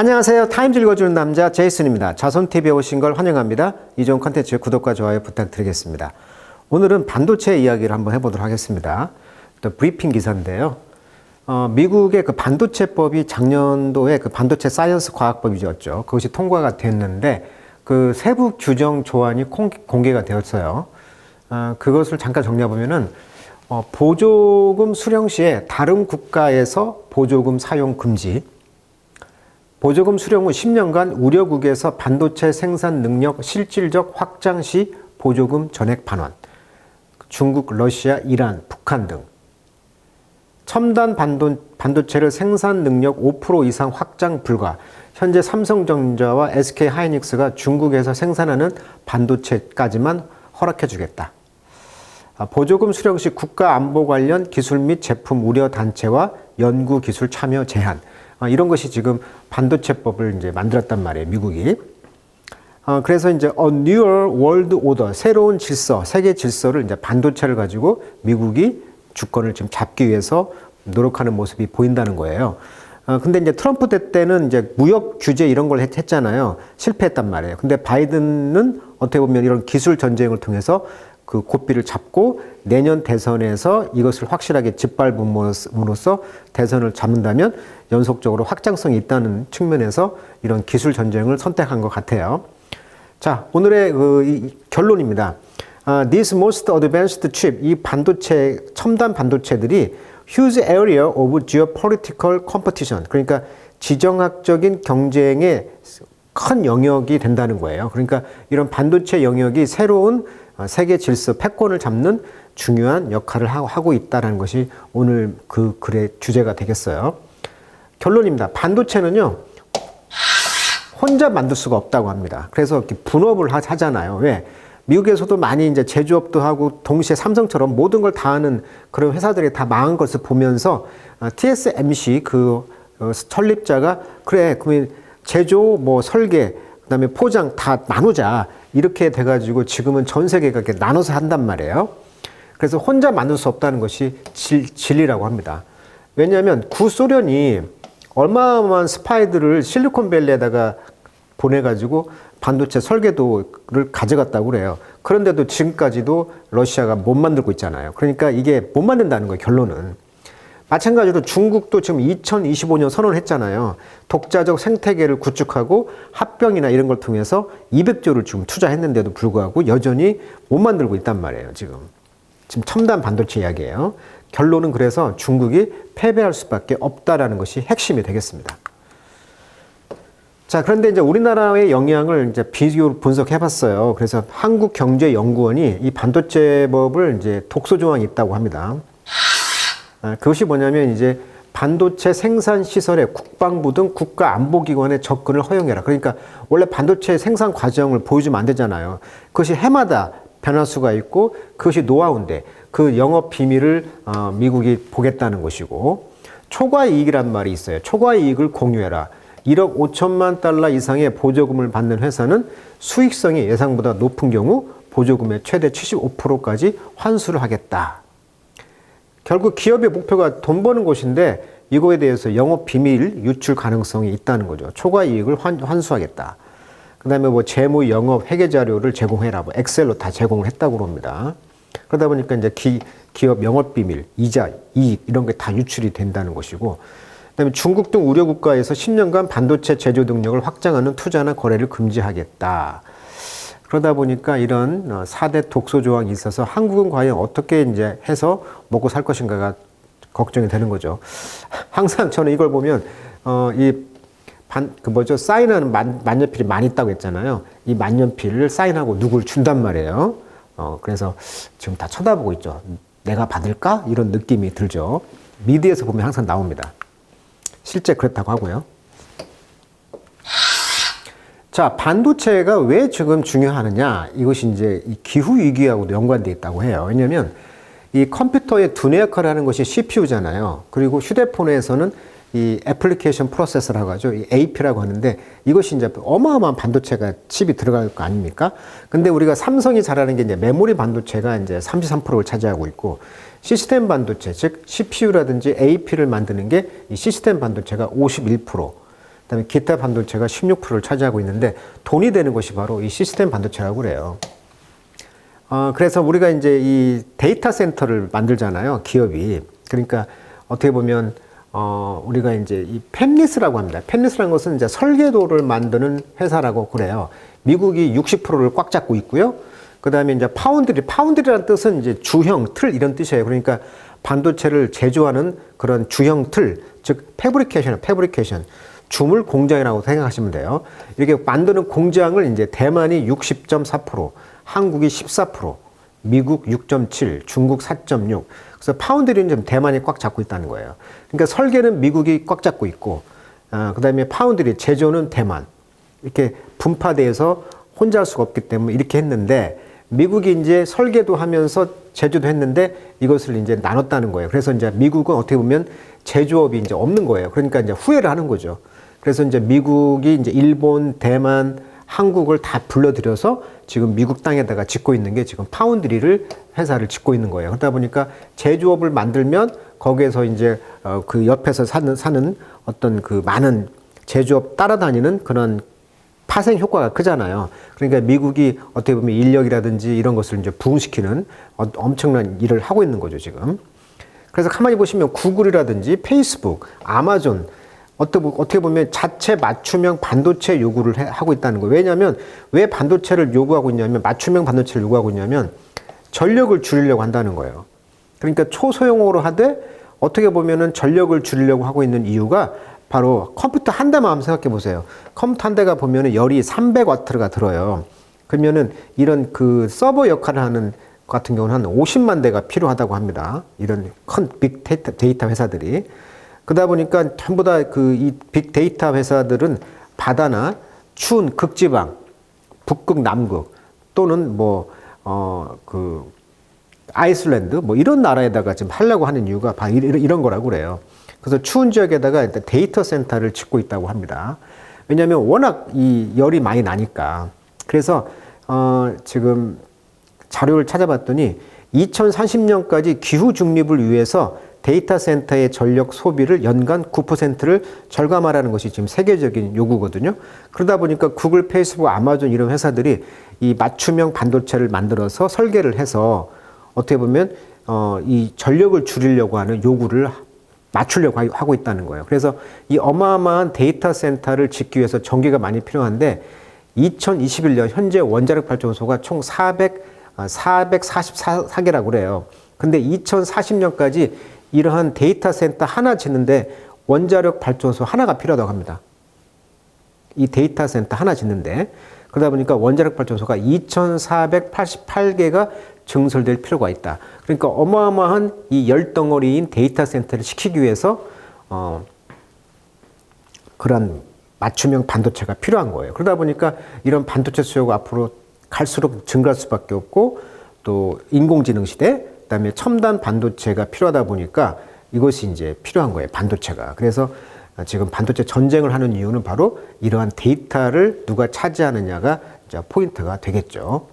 안녕하세요. 타임즈 읽어주는 남자 제이슨입니다. 자손TV에 오신 걸 환영합니다. 이종 컨텐츠 구독과 좋아요 부탁드리겠습니다. 오늘은 반도체 이야기를 한번 해보도록 하겠습니다. 또 브리핑 기사인데요. 미국의 그 반도체법이 작년도에 그 반도체 사이언스 과학법이었죠. 그것이 통과가 됐는데 그 세부 규정 조항이 공개가 되었어요. 그것을 잠깐 정리해보면은 보조금 수령 시에 다른 국가에서 보조금 사용 금지, 보조금 수령 후 10년간 우려국에서 반도체 생산 능력 실질적 확장 시 보조금 전액 반환, 중국, 러시아, 이란, 북한 등 첨단 반도체를 생산 능력 5% 이상 확장 불가. 현재 삼성전자와 SK하이닉스가 중국에서 생산하는 반도체까지만 허락해 주겠다. 보조금 수령 시 국가 안보 관련 기술 및 제품 우려 단체와 연구 기술 참여 제한. 이런 것이 지금 반도체법을 이제 만들었단 말이에요, 미국이. 그래서 이제 New World Order, 새로운 질서, 세계 질서를 이제 반도체를 가지고 미국이 주권을 지금 잡기 위해서 노력하는 모습이 보인다는 거예요. 근데 이제 트럼프 때는 이제 무역 규제 이런 걸 했잖아요. 실패했단 말이에요. 근데 바이든은 어떻게 보면 이런 기술 전쟁을 통해서 그 고삐를 잡고 내년 대선에서 이것을 확실하게 짓밟음으로써 대선을 잡는다면 연속적으로 확장성이 있다는 측면에서 이런 기술 전쟁을 선택한 것 같아요. 자, 오늘의 이 결론입니다. This most advanced chip, 이 반도체, 첨단 반도체들이 huge area of geopolitical competition, 그러니까 지정학적인 경쟁의 큰 영역이 된다는 거예요. 그러니까 이런 반도체 영역이 새로운 세계 질서, 패권을 잡는 중요한 역할을 하고 있다는 것이 오늘 그 글의 주제가 되겠어요. 결론입니다. 반도체는요, 혼자 만들 수가 없다고 합니다. 그래서 이렇게 분업을 하잖아요. 왜? 미국에서도 많이 이제 제조업도 하고 동시에 삼성처럼 모든 걸 다 하는 그런 회사들이 다 망한 것을 보면서 TSMC 그 설립자가 그래, 그러면 제조, 뭐 설계, 그다음에 포장 다 나누자 이렇게 돼가지고 지금은 전 세계가 이렇게 나눠서 한단 말이에요. 그래서 혼자 만들 수 없다는 것이 진리라고 합니다. 왜냐하면 구소련이 어마어마한 스파이들을 실리콘밸리에다가 보내가지고 반도체 설계도를 가져갔다고 그래요. 그런데도 지금까지도 러시아가 못 만들고 있잖아요. 그러니까 이게 못 만든다는 거예요, 결론은. 마찬가지로 중국도 지금 2025년 선언했잖아요. 독자적 생태계를 구축하고 합병이나 이런 걸 통해서 200조를 지금 투자했는데도 불구하고 여전히 못 만들고 있단 말이에요, 지금. 지금 첨단 반도체 이야기예요. 결론은 그래서 중국이 패배할 수밖에 없다라는 것이 핵심이 되겠습니다. 자, 그런데 이제 우리나라의 영향을 이제 비교 분석해 봤어요. 그래서 한국경제연구원이 이 반도체법을 이제 독소 조항이 있다고 합니다. 그것이 뭐냐면 이제 반도체 생산 시설에 국방부 등 국가 안보기관의 접근을 허용해라. 그러니까 원래 반도체 생산 과정을 보여주면 안 되잖아요. 그것이 해마다 변화수가 있고 그것이 노하우인데 그 영업 비밀을 미국이 보겠다는 것이고, 초과 이익이란 말이 있어요. 초과 이익을 공유해라. 1억 5천만 달러 이상의 보조금을 받는 회사는 수익성이 예상보다 높은 경우 보조금의 최대 75%까지 환수를 하겠다. 결국 기업의 목표가 돈 버는 곳인데 이거에 대해서 영업 비밀 유출 가능성이 있다는 거죠. 초과 이익을 환수하겠다. 그 다음에 뭐 재무, 영업, 회계 자료를 제공해라. 뭐 엑셀로 다 제공을 했다고 합니다. 그러다 보니까 이제 기업 영업 비밀, 이자, 이익 이런 게 다 유출이 된다는 것이고, 그다음에 중국 등 우려 국가에서 10년간 반도체 제조 능력을 확장하는 투자나 거래를 금지하겠다. 그러다 보니까 이런 4대 독소 조항이 있어서 한국은 과연 어떻게 이제 해서 먹고 살 것인가가 걱정이 되는 거죠. 항상 저는 이걸 보면 사인하는 만년필이 많이 있다고 했잖아요. 이 만년필을 사인하고 누굴 준단 말이에요. 그래서 지금 다 쳐다보고 있죠. 내가 받을까? 이런 느낌이 들죠. 미디어에서 보면 항상 나옵니다. 실제 그렇다고 하고요. 자, 반도체가 왜 지금 중요하느냐? 이것이 이제 이 기후 위기하고도 연관되어 있다고 해요. 왜냐하면 이 컴퓨터의 두뇌 역할을 하는 것이 CPU잖아요. 그리고 휴대폰에서는 이 애플리케이션 프로세서라고 하죠. 이 AP라고 하는데 이것이 이제 어마어마한 반도체가 칩이 들어갈 거 아닙니까? 근데 우리가 삼성이 잘하는 게 이제 메모리 반도체가 이제 33%를 차지하고 있고, 시스템 반도체, 즉 CPU라든지 AP를 만드는 게 이 시스템 반도체가 51%. 그다음에 기타 반도체가 16%를 차지하고 있는데 돈이 되는 것이 바로 이 시스템 반도체라고 그래요. 그래서 우리가 이제 이 데이터 센터를 만들잖아요. 기업이. 그러니까 어떻게 보면 우리가 이제 이 팹리스라고 합니다. 팹리스라는 것은 이제 설계도를 만드는 회사라고 그래요. 미국이 60%를 꽉 잡고 있고요. 그 다음에 이제 파운드리라는 뜻은 이제 주형, 틀 이런 뜻이에요. 그러니까 반도체를 제조하는 그런 주형 틀, 즉 패브리케이션, 주물 공장이라고 생각하시면 돼요. 이렇게 만드는 공장을 이제 대만이 60.4%, 한국이 14%, 미국 6.7, 중국 4.6. 그래서 파운드리는 좀 대만이 꽉 잡고 있다는 거예요. 그러니까 설계는 미국이 꽉 잡고 있고, 그 다음에 파운드리, 제조는 대만. 이렇게 분파돼서 혼자 할 수가 없기 때문에 이렇게 했는데, 미국이 이제 설계도 하면서 제조도 했는데 이것을 이제 나눴다는 거예요. 그래서 이제 미국은 어떻게 보면 제조업이 이제 없는 거예요. 그러니까 이제 후회를 하는 거죠. 그래서 이제 미국이 이제 일본, 대만, 한국을 다 불러들여서 지금 미국 땅에다가 짓고 있는 게 지금 파운드리를 회사를 짓고 있는 거예요. 그러다 보니까 제조업을 만들면 거기에서 이제 그 옆에서 사는 어떤 그 많은 제조업 따라다니는 그런 파생 효과가 크잖아요. 그러니까 미국이 어떻게 보면 인력이라든지 이런 것을 이제 부흥시키는 엄청난 일을 하고 있는 거죠, 지금. 그래서 가만히 보시면 구글이라든지 페이스북, 아마존, 어떻게 보면 자체 맞춤형 반도체 요구를 하고 있다는 거예요. 왜냐하면 왜 반도체를 요구하고 있냐면, 맞춤형 반도체를 요구하고 있냐면 전력을 줄이려고 한다는 거예요. 그러니까 초소형으로 하되 어떻게 보면은 전력을 줄이려고 하고 있는 이유가 바로 컴퓨터 한 대만 한번 생각해 보세요. 컴퓨터 한 대가 보면은 열이 300와트가 들어요. 그러면은 이런 그 서버 역할을 하는 같은 경우는 한 50만 대가 필요하다고 합니다. 이런 큰 빅데이터 회사들이. 그러다 보니까 전부 다 그 이 빅데이터 회사들은 바다나 추운 극지방, 북극, 남극 또는 그 아이슬란드 뭐 이런 나라에다가 지금 하려고 하는 이유가 바로 이런 거라고 그래요. 그래서 추운 지역에다가 데이터 센터를 짓고 있다고 합니다. 왜냐하면 워낙 이 열이 많이 나니까. 그래서 지금 자료를 찾아봤더니 2030년까지 기후 중립을 위해서 데이터 센터의 전력 소비를 연간 9%를 절감하라는 것이 지금 세계적인 요구거든요. 그러다 보니까 구글, 페이스북, 아마존 이런 회사들이 이 맞춤형 반도체를 만들어서 설계를 해서 어떻게 보면 이 전력을 줄이려고 하는 요구를 맞추려고 하고 있다는 거예요. 그래서 이 어마어마한 데이터 센터를 짓기 위해서 전기가 많이 필요한데 2021년 현재 원자력 발전소가 총 444개라고 그래요. 근데 2040년까지 이러한 데이터 센터 하나 짓는데 원자력 발전소 하나가 필요하다고 합니다. 이 데이터 센터 하나 짓는데. 그러다 보니까 원자력 발전소가 2,488개가 증설될 필요가 있다. 그러니까 어마어마한 이 열덩어리인 데이터 센터를 시키기 위해서 그런 맞춤형 반도체가 필요한 거예요. 그러다 보니까 이런 반도체 수요가 앞으로 갈수록 증가할 수밖에 없고, 또 인공지능 시대, 그다음에 첨단 반도체가 필요하다 보니까 이것이 이제 필요한 거예요, 반도체가. 그래서 지금 반도체 전쟁을 하는 이유는 바로 이러한 데이터를 누가 차지하느냐가 이제 포인트가 되겠죠.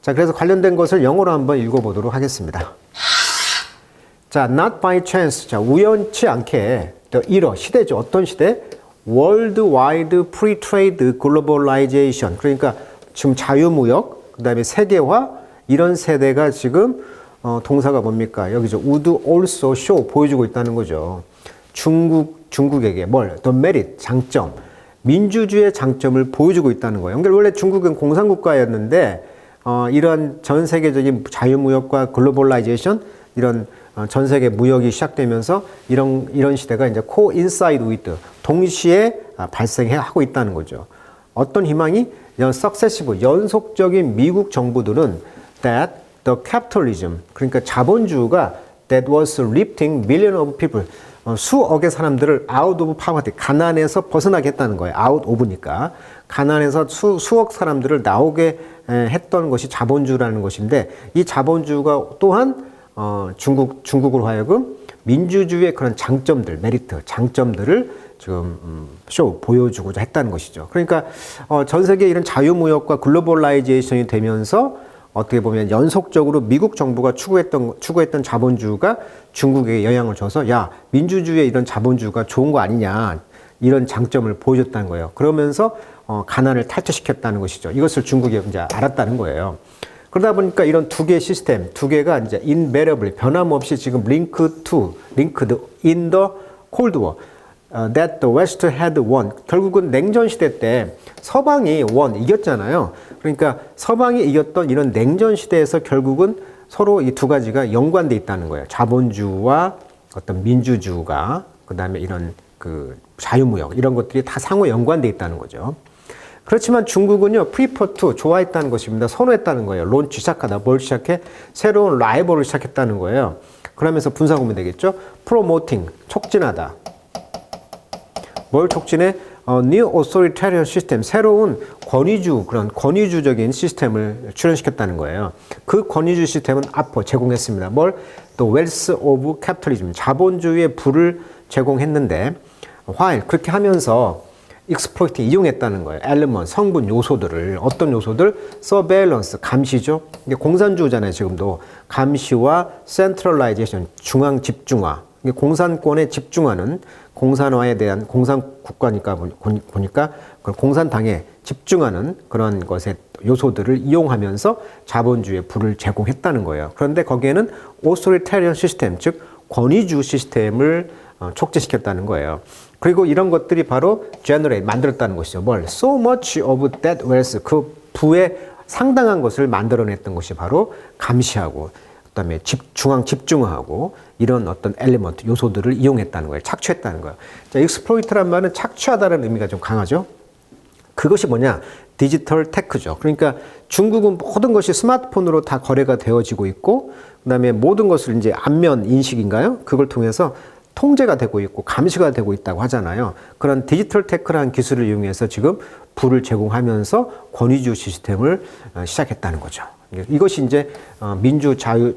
자, 그래서 관련된 것을 영어로 한번 읽어보도록 하겠습니다. 자, not by chance. 자, 우연치 않게 이러 시대죠. 어떤 시대? Worldwide Free Trade Globalization. 그러니까 지금 자유무역, 그다음에 세계화 이런 세대가 지금 동사가 뭡니까? 여기죠. would also show 보여주고 있다는 거죠. 중국에게 뭘? The merit, 장점, 민주주의의 장점을 보여주고 있다는 거예요. 그러니까 원래 중국은 공산국가였는데 이런 전 세계적인 자유무역과 글로벌라이제이션, 이런 전 세계 무역이 시작되면서 이런 시대가 이제 coincide with, 동시에 발생하고 있다는 거죠. 어떤 희망이? successive, 연속적인 미국 정부들은 that the capitalism, 그러니까 자본주의가 that was lifting millions of people, 수억의 사람들을 out of poverty, 가난에서 벗어나게 했다는 거예요. out of니까. 가난에서 수억 사람들을 나오게 했던 것이 자본주의라는 것인데, 이 자본주의가 또한 중국으로 하여금 민주주의의 그런 장점들, 메리트, 장점들을 지금 보여주고자 했다는 것이죠. 그러니까 전 세계 이런 자유무역과 글로벌라이제이션이 되면서 어떻게 보면 연속적으로 미국 정부가 추구했던 자본주의가 중국에게 영향을 줘서, 야, 민주주의의 이런 자본주의가 좋은 거 아니냐, 이런 장점을 보여줬다는 거예요. 그러면서 가난을 탈퇴시켰다는 것이죠. 이것을 중국이 이제 알았다는 거예요. 그러다 보니까 이런 두 개의 시스템, 두 개가 이제 invariably 변함없이 지금 linked in the Cold War. That the West had won. 결국은 냉전 시대 때 서방이 이겼잖아요. 그러니까 서방이 이겼던 이런 냉전 시대에서 결국은 서로 이 두 가지가 연관돼 있다는 거예요. 자본주의와 어떤 민주주의가, 그 다음에 이런 그 자유무역 이런 것들이 다 상호 연관돼 있다는 거죠. 그렇지만 중국은요, prefer to, 좋아했다는 것입니다. 선호했다는 거예요. 론치 시작하다. 뭘 시작해? 새로운 라이벌을 시작했다는 거예요. 그러면서 분사구문 되겠죠? promoting, 촉진하다. 뭘 촉진해? New authoritarian system, 새로운 그런 권위주적인 시스템을 출현시켰다는 거예요. 그 권위주 시스템은 앞으로 제공했습니다. 뭘? The wealth of capitalism, 자본주의의 부를 제공했는데, while 그렇게 하면서 exploit, 이용했다는 거예요. element, 성분, 요소들을. 어떤 요소들? surveillance, 감시죠. 이게 공산주의잖아요, 지금도. 감시와 centralization, 중앙 집중화. 공산권에 집중하는, 공산화에 대한, 공산국가니까 보니까 공산당에 집중하는 그런 것의 요소들을 이용하면서 자본주의의 부를 제공했다는 거예요. 그런데 거기에는 authoritarian 시스템, 즉 권위주 시스템을 촉진시켰다는 거예요. 그리고 이런 것들이 바로 generate, 만들었다는 것이죠. 뭘? So much of that wealth, 그 부의 상당한 것을 만들어냈던 것이 바로 감시하고, 그 다음에 중앙 집중화하고 이런 어떤 엘리먼트, 요소들을 이용했다는 거예요. 착취했다는 거예요. 자, exploit란 말은 착취하다는 의미가 좀 강하죠. 그것이 뭐냐? 디지털 테크죠. 그러니까 중국은 모든 것이 스마트폰으로 다 거래가 되어지고 있고, 그 다음에 모든 것을 이제 안면 인식인가요? 그걸 통해서 통제가 되고 있고 감시가 되고 있다고 하잖아요. 그런 디지털 테크라는 기술을 이용해서 지금 부를 제공하면서 권위주의 시스템을 시작했다는 거죠. 이것이 이제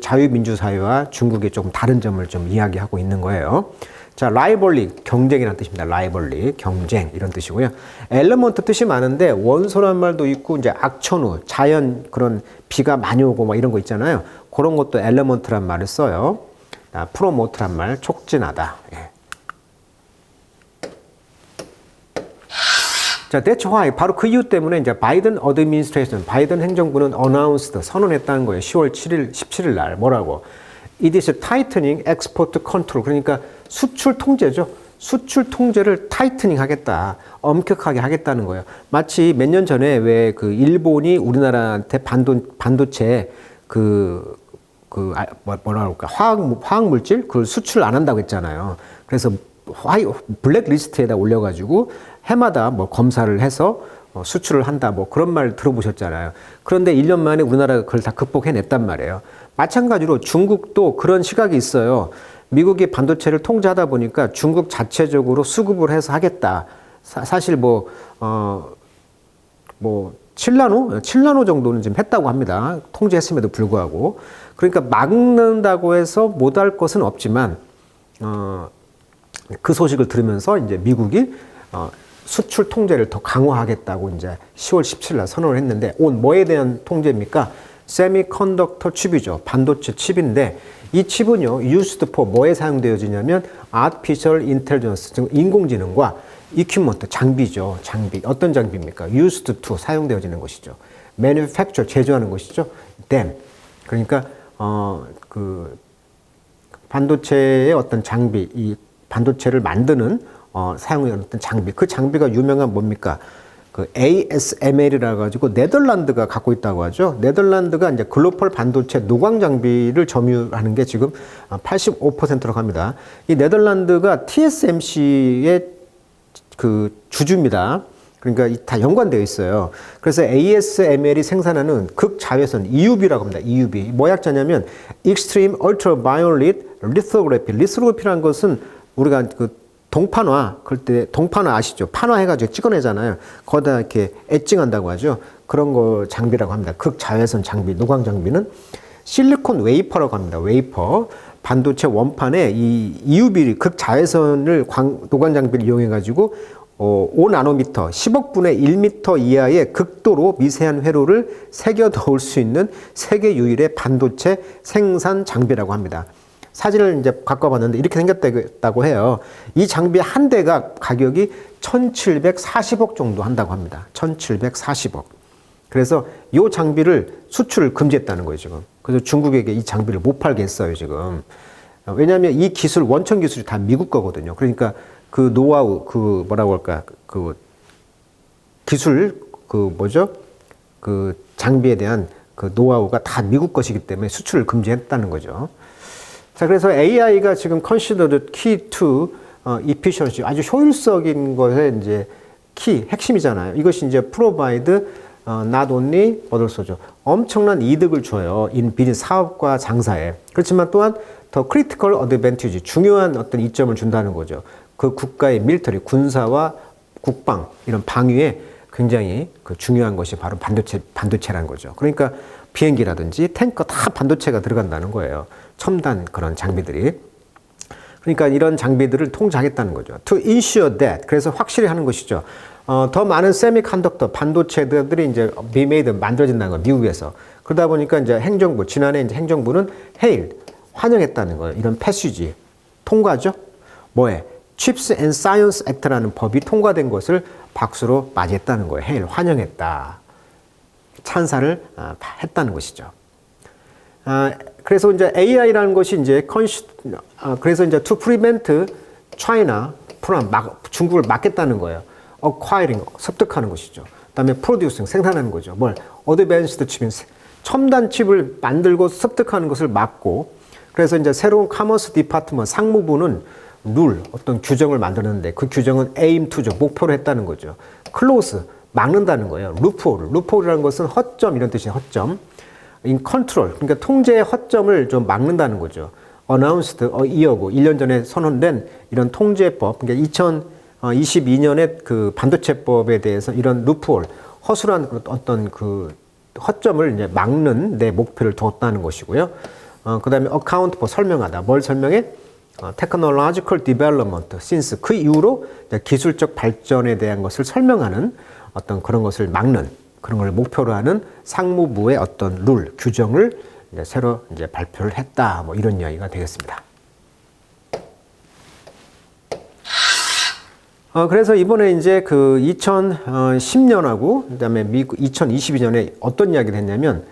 자유민주 사회와 중국의 조금 다른 점을 좀 이야기하고 있는 거예요. 자, 라이벌리, 경쟁이라는 뜻입니다. 라이벌리, 경쟁 이런 뜻이고요. 엘레먼트 뜻이 많은데 원소란 말도 있고 이제 악천후, 자연 그런 비가 많이 오고 막 이런 거 있잖아요. 그런 것도 엘레먼트란 말을 써요. 프로모트란 말, 촉진하다. 예. 자, that's why 바로 그 이유 때문에 이제 바이든 어드미니스트레이션, 바이든 행정부는 announced, 선언했다는 거예요. 10월 7일, 17일 날 뭐라고? It is tightening export control. 그러니까 수출 통제죠. 수출 통제를 타이트닝 하겠다. 엄격하게 하겠다는 거예요. 마치 몇 년 전에 왜 그 일본이 우리나라한테 반도체 뭐라 그럴까? 화학 물질 그걸 수출 안 한다고 했잖아요. 그래서 블랙리스트에다 올려가지고 해마다 뭐 검사를 해서 수출을 한다 뭐 그런 말 들어보셨잖아요. 그런데 1년 만에 우리나라가 그걸 다 극복해냈단 말이에요. 마찬가지로 중국도 그런 시각이 있어요. 미국이 반도체를 통제하다 보니까 중국 자체적으로 수급을 해서 하겠다. 사실 7나노 정도는 지금 했다고 합니다. 통제했음에도 불구하고. 그러니까 막는다고 해서 못할 것은 없지만, 그 소식을 들으면서 이제 미국이, 수출 통제를 더 강화하겠다고 이제 10월 17일 날 선언을 했는데, 뭐에 대한 통제입니까? 세미컨덕터 칩이죠. 반도체 칩인데, 이 칩은요, used for 뭐에 사용되어지냐면, artificial intelligence, 즉 인공지능과 equipment, 장비죠. 장비. 어떤 장비입니까? used to, 사용되어지는 것이죠. manufacture, 제조하는 것이죠. then. 그러니까, 반도체의 어떤 장비, 이 반도체를 만드는, 사용하는 어떤 장비. 그 장비가 유명한 뭡니까? 그 ASML이라 가지고 네덜란드가 갖고 있다고 하죠. 네덜란드가 이제 글로벌 반도체 노광 장비를 점유하는 게 지금 85%라고 합니다. 이 네덜란드가 TSMC의 그 주주입니다. 그러니까 다 연관되어 있어요. 그래서 ASML이 생산하는 극자외선 EUV라고 합니다. EUV. 뭐 약자냐면 Extreme Ultraviolet Lithography. 리스로그래피라는 것은 우리가 그 동판화, 그럴 때 동판화 아시죠? 판화해가지고 찍어내잖아요. 거기다 이렇게 엣징한다고 하죠. 그런 거 장비라고 합니다. 극자외선 장비, 노광 장비는 실리콘 웨이퍼라고 합니다. 웨이퍼. 반도체 원판에 이 EUV 극자외선을 노광 장비를 이용해가지고 5나노미터, 10억 분의 1미터 이하의 극도로 미세한 회로를 새겨 넣을 수 있는 세계 유일의 반도체 생산 장비라고 합니다. 사진을 이제 갖고 봤는데 이렇게 생겼다고 해요. 이 장비 한 대가 가격이 1,740억 정도 한다고 합니다. 1,740억. 그래서 이 장비를 수출을 금지했다는 거예요, 지금. 그래서 중국에게 이 장비를 못 팔게 했어요, 지금. 왜냐하면 이 기술, 원천 기술이 다 미국 거거든요. 그러니까 그 노하우, 그 뭐라고 할까, 그 기술, 그 뭐죠? 그 장비에 대한 그 노하우가 다 미국 것이기 때문에 수출을 금지했다는 거죠. 자, 그래서 AI가 지금 considered key to efficiency, 아주 효율적인 것의 이제 키, 핵심이잖아요. 이것이 이제 provide not only but also죠. 엄청난 이득을 줘요. in 비즈니스 사업과 장사에. 그렇지만 또한 더 critical advantage, 중요한 어떤 이점을 준다는 거죠. 그 국가의 밀터리, 군사와 국방, 이런 방위에 굉장히 그 중요한 것이 바로 반도체라는 거죠. 그러니까 비행기라든지 탱커 다 반도체가 들어간다는 거예요. 첨단 그런 장비들이. 그러니까 이런 장비들을 통제하겠다는 거죠. To ensure that. 그래서 확실히 하는 것이죠. 더 많은 세미컨덕터 반도체들이 이제 be made 만들어진다는 거예요. 미국에서. 그러다 보니까 이제 행정부, 지난해 이제 행정부는 hail, 환영했다는 거예요. 이런 패시지. 통과죠? 뭐에? Chips and Science Act라는 법이 통과된 것을 박수로 맞이했다는 거예요. hail, 환영했다. 찬사를 했다는 것이죠. 그래서 이제 AI라는 것이 이제 그래서 이제 to prevent China from 중국을 막겠다는 거예요. acquiring 습득하는 것이죠. 그다음에 producing 생산하는 거죠. 뭘 advanced chip 첨단 칩을 만들고 습득하는 것을 막고 그래서 이제 새로운 커머스 디파트먼트 상무부는 룰 어떤 규정을 만드는데 그 규정은 aim to죠. 목표로 했다는 거죠. close 막는다는 거예요. 루폴이라는 것은 허점 이런 뜻이에요. 허점. in control 그러니까 통제의 허점을 좀 막는다는 거죠. announced 이어고 1년 전에 선언된 이런 통제법 그러니까 2022년에 그 반도체법에 대해서 이런 루폴 허술한 어떤 그 허점을 이제 막는 데 목표를 두었다는 것이고요. 그다음에 account for 설명하다. 뭘 설명해? technological development since 그 이후로 기술적 발전에 대한 것을 설명하는 어떤 그런 것을 막는 그런 걸 목표로 하는 상무부의 어떤 룰, 규정을 이제 새로 이제 발표를 했다. 뭐 이런 이야기가 되겠습니다. 그래서 이번에 이제 그 2010년하고 그다음에 미국 2022년에 어떤 이야기를 했냐면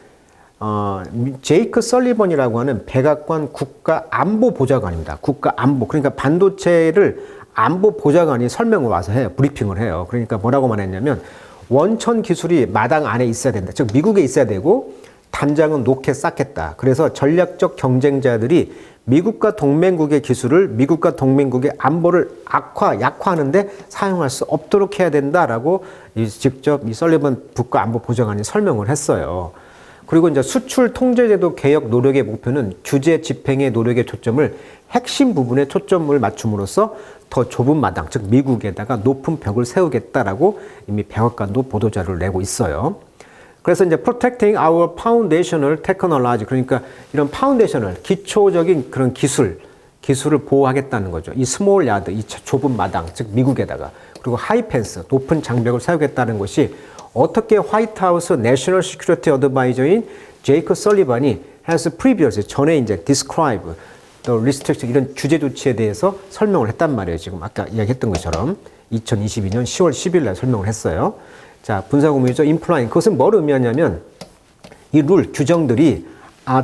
제이크 설리번이라고 하는 백악관 국가안보보좌관입니다. 국가안보 그러니까 반도체를 안보보좌관이 설명을 와서 해요. 브리핑을 해요. 그러니까 뭐라고 말했냐면 원천 기술이 마당 안에 있어야 된다. 즉 미국에 있어야 되고 단장은 놓게 쌓겠다. 그래서 전략적 경쟁자들이 미국과 동맹국의 기술을 미국과 동맹국의 안보를 약화하는데 사용할 수 없도록 해야 된다라고 직접 이 설리번 국가안보보좌관이 설명을 했어요. 그리고 이제 수출 통제제도 개혁 노력의 목표는 규제 집행의 노력의 초점을 핵심 부분에 초점을 맞춤으로써 더 좁은 마당, 즉 미국에다가 높은 벽을 세우겠다라고 이미 백악관도 보도자료를 내고 있어요. 그래서 이제 protecting our foundational technology 그러니까 이런 파운데이션을 기초적인 그런 기술을 보호하겠다는 거죠. 이 스몰 야드, 이 좁은 마당, 즉 미국에다가 그리고 하이펜스, 높은 장벽을 세우겠다는 것이 어떻게 화이트하우스 내셔널 시큐리티 어드바이저인 제이크 설리번이 has previously 전에 이제 describe the restriction 이런 규제 조치에 대해서 설명을 했단 말이에요. 지금 아까 이야기했던 것처럼 2022년 10월 10일 날 설명을 했어요. 자, 분사구문이죠. implying 그것은 뭘 의미하냐면 이 룰, 규정들이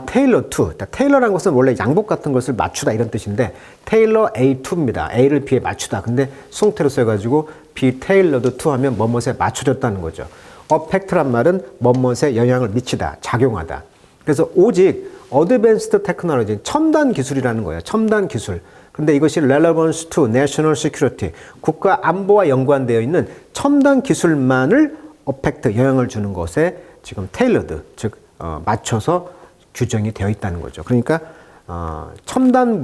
tailor to 테일러라는 것은 원래 양복 같은 것을 맞추다 이런 뜻인데 tailor A to입니다. A를 B에 맞추다. 근데 수동태로 써가지고 be tailored to 하면 뭐뭇에 맞춰졌다는 거죠. affect란 말은 뭐뭇에 영향을 미치다, 작용하다. 그래서 오직 advanced technology, 첨단 기술이라는 거예요. 첨단 기술. 근데 이것이 relevance to national security, 국가 안보와 연관되어 있는 첨단 기술만을 affect, 영향을 주는 것에 지금 tailored, 즉 맞춰서 규정이 되어 있다는 거죠. 그러니까 첨단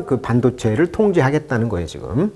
그 반도체를 통제하겠다는 거예요, 지금.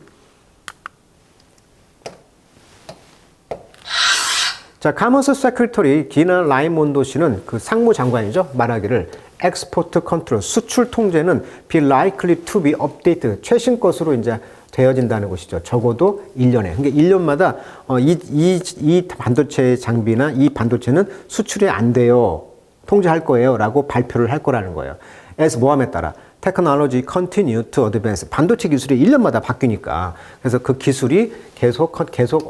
자, 카머스 세크리터리 기나 라이몬도 씨는 그 상무장관이죠. 말하기를 export control, 수출 통제는 be likely to be updated, 최신 것으로 이제 되어진다는 것이죠. 적어도 1년에. 그러니까 1년마다 이 반도체 장비나 이 반도체는 수출이 안 돼요. 통제할 거예요. 라고 발표를 할 거라는 거예요. as 뭐함에 따라 technology continue to advance. 반도체 기술이 1년마다 바뀌니까. 그래서 그 기술이 계속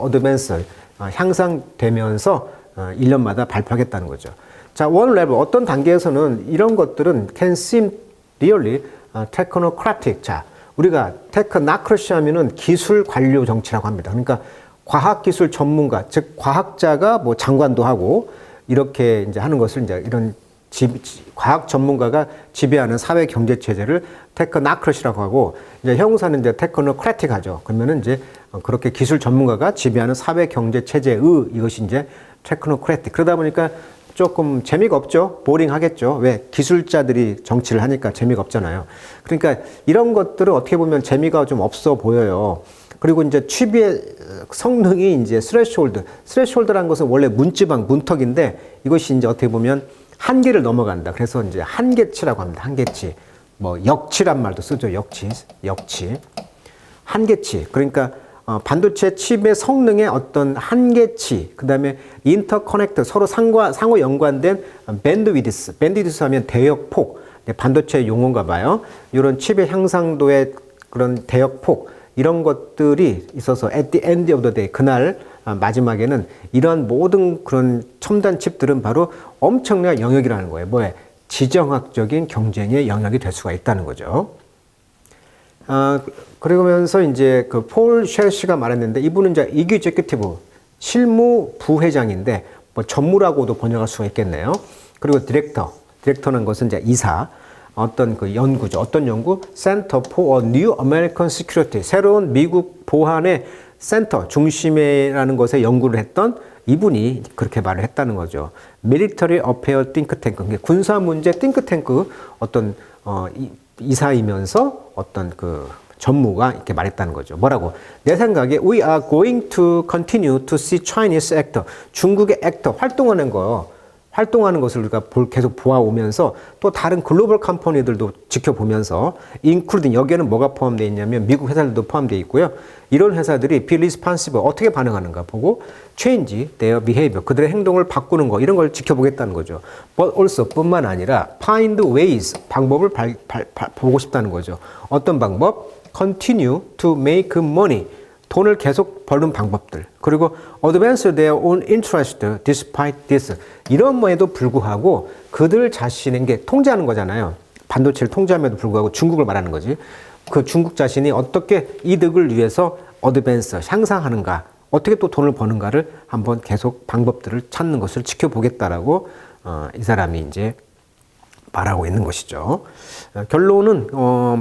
advance, 향상되면서 1년마다 발표하겠다는 거죠. 자, one level 어떤 단계에서는 이런 것들은 can seem really technocratic. 자, 우리가 technocracy 하면은 기술 관료 정치라고 합니다. 그러니까 과학기술 전문가, 즉 과학자가 뭐 장관도 하고 이렇게 이제 하는 것을 이제 이런 과학 전문가가 지배하는 사회 경제 체제를 테크노크래시라고 하고, 이제 형사는 이제 테크노크래틱하죠. 그러면은 이제 그렇게 기술 전문가가 지배하는 사회 경제 체제의 이것이 이제 테크노크래틱. 그러다 보니까 조금 재미가 없죠. 보링하겠죠. 왜? 기술자들이 정치를 하니까 재미가 없잖아요. 그러니까 이런 것들은 어떻게 보면 재미가 좀 없어 보여요. 그리고 이제 칩의 성능이 이제 스레시홀드라는 것은 원래 문지방, 문턱인데 이것이 이제 어떻게 보면 한계를 넘어간다. 그래서 이제 한계치라고 합니다. 한계치. 뭐 역치란 말도 쓰죠. 역치. 한계치. 그러니까 반도체 칩의 성능의 어떤 한계치, 그 다음에 인터커넥터, 서로 상호 연관된 밴드위드스 하면 대역폭, 반도체 용어인가 봐요. 이런 칩의 향상도의 그런 대역폭, 이런 것들이 있어서 at the end of the day, 그날 마지막에는 이러한 모든 그런 첨단 칩들은 바로 엄청난 영역이라는 거예요. 뭐에? 지정학적인 경쟁의 영역이 될 수가 있다는 거죠. 그러면서 이제 그 폴 쉘시가 말했는데, 이분은 이제 이규제큐티브 실무 부회장인데 뭐 전무라고도 번역할 수가 있겠네요. 그리고 디렉터는 것은 이제 이사, 어떤 그 연구죠. 어떤 연구? Center for a New American Security, 새로운 미국 보안의 센터 중심이라는 것에 연구를 했던 이분이 그렇게 말을 했다는 거죠. Military Affairs Think Tank, 군사 문제 띵크탱크 어떤 이사이면서 어떤 그 전무가 이렇게 말했다는 거죠. 뭐라고? 내 생각에 we are going to continue to see Chinese actor, 중국의 액터 활동하는 것을 우리가 계속 보아오면서, 또 다른 글로벌 컴퍼니들도 지켜보면서, including 여기에는 뭐가 포함되어 있냐면 미국 회사들도 포함되어 있고요. 이런 회사들이 be responsible, 어떻게 반응하는가 보고 change their behavior, 그들의 행동을 바꾸는 거, 이런 걸 지켜보겠다는 거죠. But also 뿐만 아니라 find ways, 방법을 보고 싶다는 거죠. 어떤 방법? Continue to make money, 돈을 계속 버는 방법들. 그리고 advance their own interest despite this. 이런 뭐에도 불구하고 그들 자신의 게 통제하는 거잖아요. 반도체를 통제함에도 불구하고 중국을 말하는 거지. 그 중국 자신이 어떻게 이득을 위해서 advance, 향상하는가, 어떻게 또 돈을 버는가를 한번 계속 방법들을 찾는 것을 지켜보겠다라고 이 사람이 이제 말하고 있는 것이죠. 결론은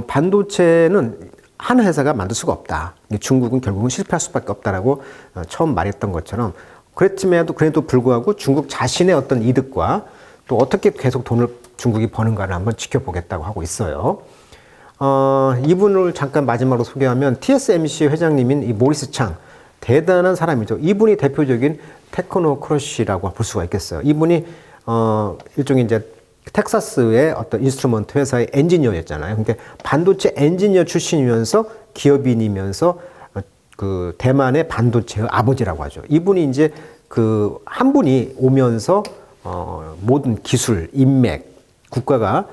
반도체는 한 회사가 만들 수가 없다. 중국은 결국은 실패할 수밖에 없다라고 처음 말했던 것처럼, 그래도 불구하고 중국 자신의 어떤 이득과 또 어떻게 계속 돈을 중국이 버는가를 한번 지켜보겠다고 하고 있어요. 이분을 잠깐 마지막으로 소개하면 TSMC 회장님인 이 모리스 창, 대단한 사람이죠. 이분이 대표적인 테크노크러시라고 볼 수가 있겠어요. 이분이 일종의 이제 텍사스의 어떤 인스트루먼트 회사의 엔지니어였잖아요. 근데 반도체 엔지니어 출신이면서 기업인이면서 그 대만의 반도체의 아버지라고 하죠. 이분이 이제 그 한 분이 오면서 모든 기술, 인맥, 국가가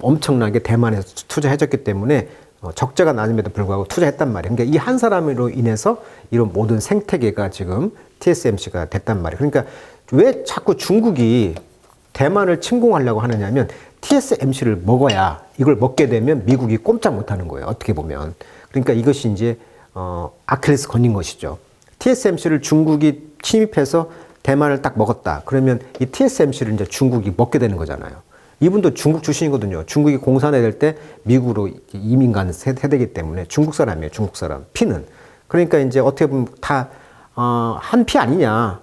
엄청나게 대만에 투자해줬기 때문에 적자가 나음에도 불구하고 투자했단 말이에요. 그러니까 이 한 사람으로 인해서 이런 모든 생태계가 지금 TSMC가 됐단 말이에요. 그러니까 왜 자꾸 중국이 대만을 침공하려고 하느냐면 TSMC를 먹어야, 이걸 먹게 되면 미국이 꼼짝 못하는 거예요. 어떻게 보면. 그러니까 이것이 이제 아킬레스 건인 것이죠. TSMC를 중국이 침입해서 대만을 딱 먹었다. 그러면 이 TSMC를 이제 중국이 먹게 되는 거잖아요. 이분도 중국 출신이거든요. 중국이 공산화될 때 미국으로 이민 간 세대이기 때문에 중국 사람이에요. 중국 사람. 피는. 그러니까 이제 어떻게 보면 다 한 피 아니냐,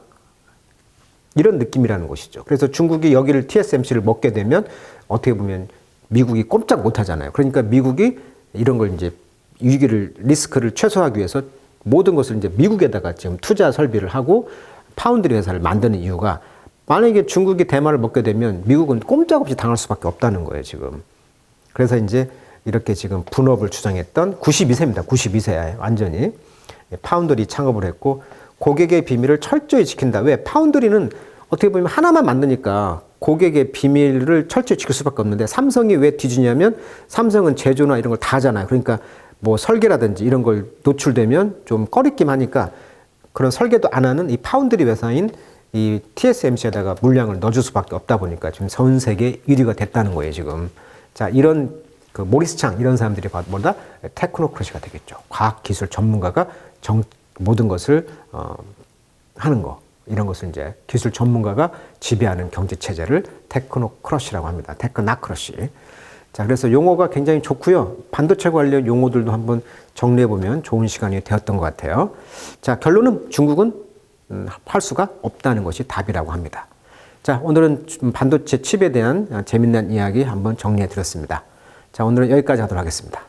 이런 느낌이라는 것이죠. 그래서 중국이 여기를 TSMC를 먹게 되면 어떻게 보면 미국이 꼼짝 못 하잖아요. 그러니까 미국이 이런 걸 이제 리스크를 최소화하기 위해서 모든 것을 이제 미국에다가 지금 투자 설비를 하고 파운드리 회사를 만드는 이유가, 만약에 중국이 대만을 먹게 되면 미국은 꼼짝없이 당할 수밖에 없다는 거예요, 지금. 그래서 이제 이렇게 지금 분업을 주장했던 92세입니다. 92세에 완전히 파운드리 창업을 했고, 고객의 비밀을 철저히 지킨다. 왜? 파운드리는 어떻게 보면 하나만 만드니까 고객의 비밀을 철저히 지킬 수밖에 없는데 삼성이 왜 뒤지냐면 삼성은 제조나 이런 걸 다 하잖아요. 그러니까 뭐 설계라든지 이런 걸 노출되면 좀 꺼리낌 하니까 그런 설계도 안 하는 이 파운드리 회사인 이 TSMC에다가 물량을 넣어줄 수밖에 없다 보니까 지금 전 세계 1위가 됐다는 거예요, 지금. 자, 이런 그 모리스 창 이런 사람들이 뭐다? 테크노크러시가 되겠죠. 과학기술 전문가가 모든 것을 하는 거. 이런 것을 이제 기술 전문가가 지배하는 경제 체제를 테크노크러시라고 합니다. 테크나크러시. 자, 그래서 용어가 굉장히 좋고요. 반도체 관련 용어들도 한번 정리해 보면 좋은 시간이 되었던 것 같아요. 자, 결론은 중국은 할 수가 없다는 것이 답이라고 합니다. 자, 오늘은 반도체 칩에 대한 재미난 이야기 한번 정리해 드렸습니다. 자, 오늘은 여기까지 하도록 하겠습니다.